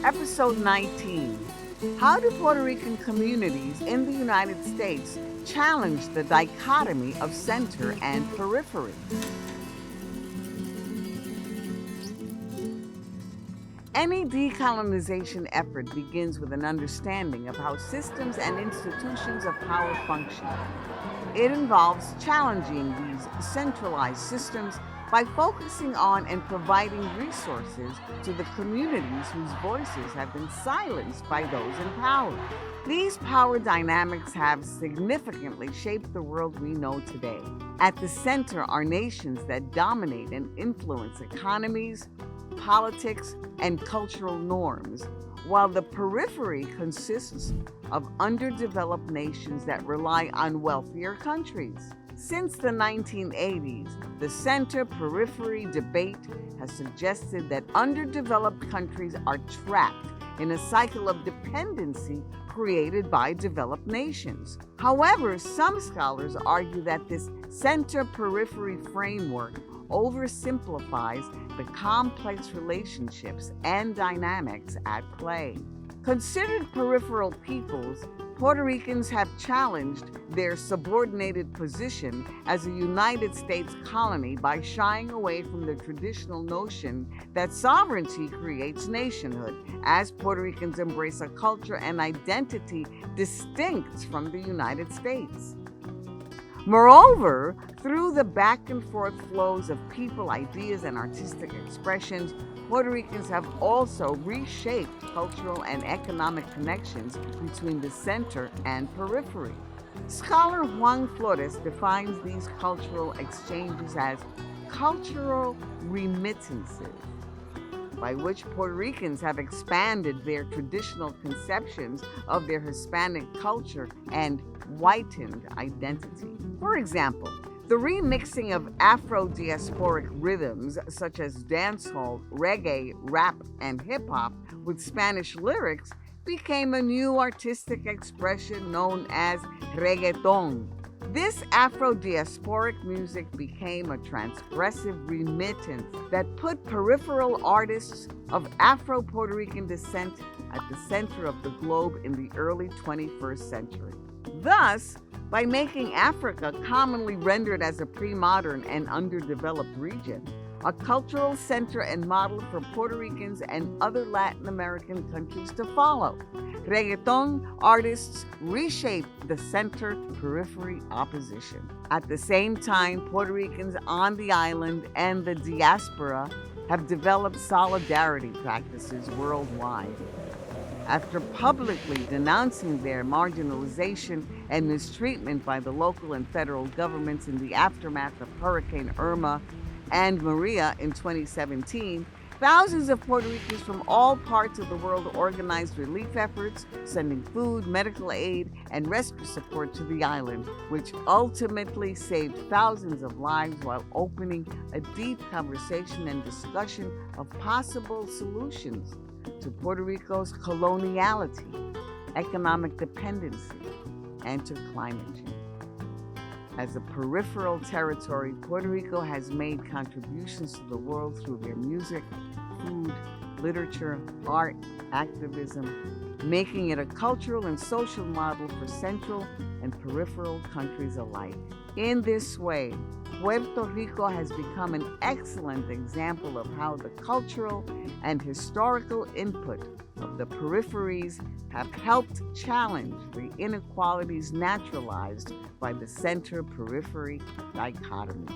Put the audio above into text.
Episode 19. How do Puerto Rican communities in the United States challenge the dichotomy of center and periphery? Any decolonization effort begins with an understanding of how systems and institutions of power function. It involves challenging these centralized systems by focusing on and providing resources to the communities whose voices have been silenced by those in power. These power dynamics have significantly shaped the world we know today. At the center are nations that dominate and influence economies, politics, and cultural norms, while the periphery consists of underdeveloped nations that rely on wealthier countries. Since the 1980s, the center-periphery debate has suggested that underdeveloped countries are trapped in a cycle of dependency created by developed nations. However, some scholars argue that this center-periphery framework oversimplifies the complex relationships and dynamics at play. Considered peripheral peoples, Puerto Ricans have challenged their subordinated position as a United States colony by shying away from the traditional notion that sovereignty creates nationhood, as Puerto Ricans embrace a culture and identity distinct from the United States. Moreover, through the back and forth flows of people, ideas, and artistic expressions, Puerto Ricans have also reshaped cultural and economic connections between the center and periphery. Scholar Juan Flores defines these cultural exchanges as cultural remittances, by which Puerto Ricans have expanded their traditional conceptions of their Hispanic culture and whitened identity. For example, the remixing of Afro-diasporic rhythms such as dancehall, reggae, rap, and hip-hop with Spanish lyrics became a new artistic expression known as reggaeton. This Afro-diasporic music became a transgressive remittance that put peripheral artists of Afro-Puerto Rican descent at the center of the globe in the early 21st century. Thus, by making Africa commonly rendered as a pre-modern and underdeveloped region, a cultural center and model for Puerto Ricans and other Latin American countries to follow, reggaeton artists reshaped the center-periphery opposition. At the same time, Puerto Ricans on the island and the diaspora have developed solidarity practices worldwide. After publicly denouncing their marginalization and mistreatment by the local and federal governments in the aftermath of Hurricane Irma and Maria in 2017, thousands of Puerto Ricans from all parts of the world organized relief efforts, sending food, medical aid, and rescue support to the island, which ultimately saved thousands of lives while opening a deep conversation and discussion of possible solutions to Puerto Rico's coloniality, economic dependency, and to climate change. As a peripheral territory, Puerto Rico has made contributions to the world through their music, food, literature, art, activism, making it a cultural and social model for central and peripheral countries alike. In this way, Puerto Rico has become an excellent example of how the cultural and historical input of the peripheries have helped challenge the inequalities naturalized by the center-periphery dichotomy.